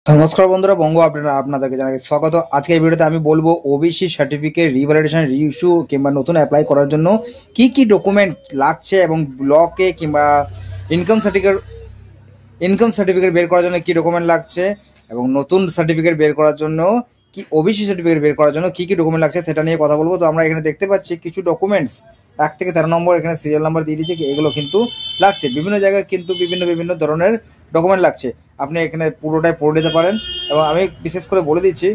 নমস্কার বন্ধুরা, বঙ্গ আপনারা আপনাদেরকে জানাই স্বাগত। আজকে এই ভিডিওতে আমি বলবো ওবিসি সার্টিফিকেট রিভ্যালিডেশন রিইস্যু কিংবা নতুন অ্যাপ্লাই করার জন্য কি কি ডকুমেন্ট লাগছে এবং ব্লকে কিংবা ইনকাম সার্টিফিকেট বের করার জন্য কি ডকুমেন্ট লাগছে এবং নতুন সার্টিফিকেট বের করার জন্য কি ওবিসি সার্টিফিকেট বের করার জন্য কি কি ডকুমেন্ট লাগছে সেটা নিয়ে কথা বলবো। তো আমরা এখানে দেখতে পাচ্ছি কিছু ডকুমেন্টস 1 থেকে 13 নম্বর এখানে সিরিয়াল নাম্বার দিয়ে দিয়েছে, এগুলো কিন্তু লাগছে বিভিন্ন জায়গায়, কিন্তু বিভিন্ন ধরনের ডকুমেন্ট লাগছে। আপনি এখানে পুরোটাই পড়ে নিতে পারেন এবং আমি বিশেষ করে বলে দিচ্ছি,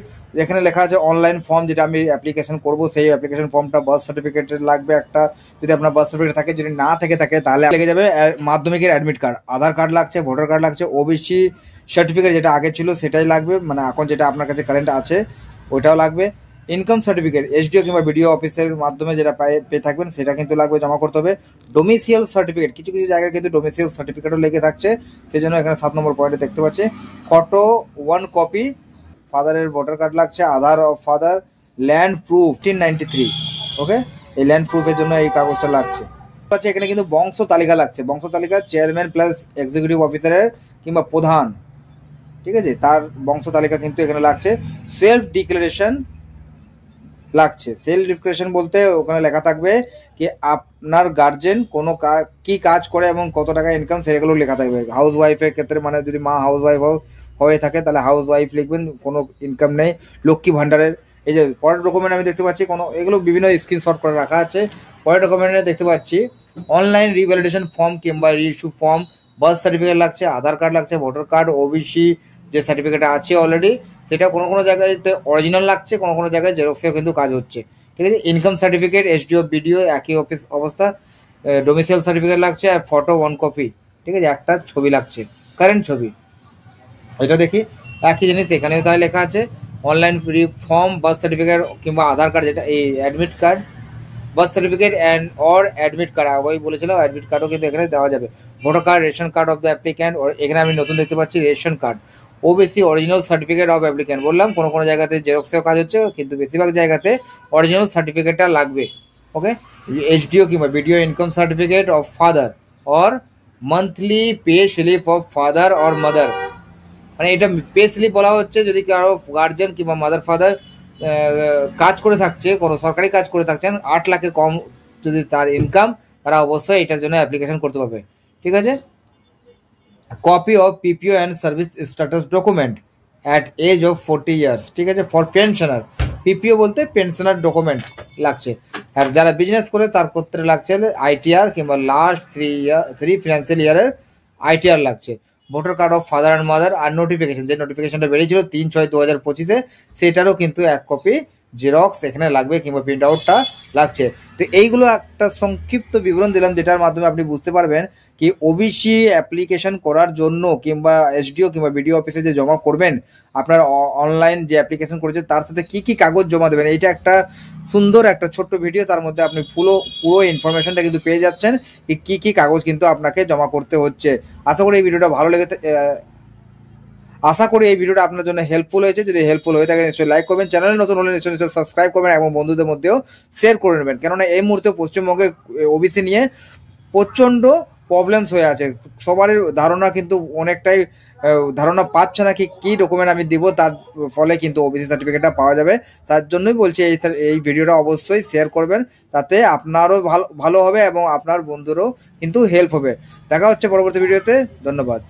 এখানে লেখা আছে অনলাইন ফর্ম, যেটা আমি অ্যাপ্লিকেশন করব সেই অ্যাপ্লিকেশন ফর্মটা বার্থ সার্টিফিকেটের লাগবে একটা, যদি আপনার বার্থ সার্টিফিকেট থাকে, যদি না থাকে তাহলে লেগে যাবে মাধ্যমিকের অ্যাডমিট কার্ড, আধার কার্ড লাগছে, ভোটার কার্ড লাগছে, ওবিসি সার্টিফিকেট যেটা আগে ছিল সেটাই লাগবে, মানে এখন যেটা আপনার কাছে কারেন্ট আছে ওইটাও লাগবে। ইনকাম সার্টিফিকেট এসডিও কিংবা বিডিও অফিসের মাধ্যমে যেটা পেয়ে থাকবেন সেটা কিন্তু লাগবে, জমা করতে হবে। ডোমিসিয়াল সার্টিফিকেট, কিছু জায়গায় কিন্তু ডোমিসিয়াল সার্টিফিকেটও লেগে থাকছে, সেই জন্য এখানে 7 নম্বর পয়েন্টে দেখতে পাচ্ছি ফটো 1 কপি, ফাদারের ভোটার কার্ড লাগছে, আধার অফ ফাদার, ল্যান্ড প্রুফ 1593। ওকে, এই ল্যান্ড প্রুফের জন্য এই কাগজটা লাগছে। আচ্ছা, এখানে কিন্তু বংশ তালিকা লাগছে, বংশ তালিকা চেয়ারম্যান প্লাস এক্সিকিউটিভ অফিসারের কিংবা প্রধান, ঠিক আছে, তার বংশ তালিকা কিন্তু এখানে লাগছে। সেলফ ডিক্লারেশন লাগছে। সেলফ ডিক্লারেশন বলতে ওখানে লেখা থাকবে কি আপনার গার্জেন কোনো কি কাজ করে এবং কত টাকা ইনকাম, সেগুলো লেখা থাকবে। হাউস ওয়াইফের ক্ষেত্রে, মানে যদি মা হাউস ওয়াইফ হয়ে থাকে তাহলে হাউস ওয়াইফ লিখবেন, কোনো ইনকাম নেই। লক্ষ্মী ভান্ডারের এই যে পরের ডকুমেন্ট আমি দেখতে পাচ্ছি, কোনো এগুলো বিভিন্ন স্ক্রিনশট করে রাখা আছে। পরের ডকুমেন্টে দেখতে পাচ্ছি অনলাইন রিভ্যালিডেশন ফর্ম কিংবা রিইস্যু ফর্ম, বার্থ সার্টিফিকেট লাগছে, আধার কার্ড লাগছে, ভোটার কার্ড, ওবিসি যে সার্টিফিকেট আছে অলরেডি সেটা কোনো জায়গায় অরিজিনাল লাগছে, কোনো জায়গায় জেরক্সেও কিন্তু কাজ হচ্ছে, ঠিক আছে। ইনকাম সার্টিফিকেট এসডিও বিডিও একই অফিস অবস্থা। ডোমিসাইল সার্টিফিকেট লাগছে আর ফটো 1 কপি, ঠিক আছে, একটা ছবি লাগছে, কারেন্ট ছবি। এটা দেখি একই জিনিস এখানেও তাই লেখা আছে online free form, birth certificate কিংবা আধার কার্ড, যেটা এই admit card, birth certificate and or admit card, আগেই বলেছিলাম অ্যাডমিট কার্ডও কিন্তু এখানে দেওয়া যাবে। Voter card, ration card of the applicant, এখানে আমি নতুন দেখতে পাচ্ছি ration card. OBC original certificate of applicant, বললাম কোনো জায়গাতে জেরক্সেও কাজ হচ্ছে, কিন্তু বেশিরভাগ জায়গাতে অরিজিনাল সার্টিফিকেটটা লাগবে। ওকে, এইচডিও কিংবা BDO income certificate of father or monthly pay slip of father or mother, মানে এটা পে স্লিপ বলা হচ্ছে যদি কারো গার্জেন কিংবা মাদার ফাদার কাজ করে থাকছে, কোনো সরকারি কাজ করে থাকছেন, 8 লাখের কম যদি তার ইনকাম, তারা অবশ্যই এটার জন্য অ্যাপ্লিকেশন করতে পারবে, ঠিক আছে। Copy of PPO and service status document at age of 40 years, ঠিক আছে, ফর পেনশনার। পিপিও বলতে পেনশনার ডকুমেন্ট লাগছে। আর যারা বিজনেস করে তার ক্ষেত্রে লাগছে আইটিআর কিংবা লাস্ট 3 ফিনান্সিয়াল ইয়ারের আইটিআর লাগছে। Voter card of father and mother আর নোটিফিকেশন, যে নোটিফিকেশনটা বেরিয়েছিল 3/6/2025-এ, সেটারও কিন্তু 1 কপি জেরক্স এখানে লাগবে কিংবা প্রিন্ট আউটটা লাগছে। তো এইগুলো একটা সংক্ষিপ্ত বিবরণ দিলাম, যেটার মাধ্যমে আপনি বুঝতে পারবেন কি ওবিসি অ্যাপ্লিকেশন করার জন্য কিংবা এসডিও কিংবা বিডিও অফিসে যে জমা করবেন, আপনার অনলাইন যে অ্যাপ্লিকেশন করেছে তার সাথে কি কি কাগজ জমা দেবেন। এইটা একটা সুন্দর একটা ছোট্ট ভিডিও, তার মধ্যে আপনি পুরো ইনফরমেশনটা কিন্তু পেয়ে যাচ্ছেন কি কি কাগজ কিন্তু আপনাকে জমা করতে হচ্ছে। আশা করি এই ভিডিওটা ভালো আশা করি এই ভিডিওটা আপনার জন্য হেল্পফুল হয়েছে। যদি হেল্পফুল হয়ে থাকে নিশ্চয়ই লাইক করবেন, চ্যানেলে নতুন হলে নিশ্চয়ই সাবস্ক্রাইব করবেন এবং বন্ধুদের মধ্যেও শেয়ার করে নেবেন, কেননা এই মুহূর্তে পশ্চিমবঙ্গে ওবিসি নিয়ে প্রচণ্ড প্রবলেমস হয়ে আছে। সবারই ধারণা কিন্তু অনেকটাই ধারণা পাচ্ছে না কি ডকুমেন্ট আমি দিব, তার ফলে কিন্তু ওবিসি সার্টিফিকেটটা পাওয়া যাবে। তার জন্যই বলছি এই ভিডিওটা অবশ্যই শেয়ার করবেন, তাতে আপনারও ভালো হবে এবং আপনার বন্ধুরও কিন্তু হেল্প হবে। দেখা হচ্ছে পরবর্তী ভিডিওতে, ধন্যবাদ।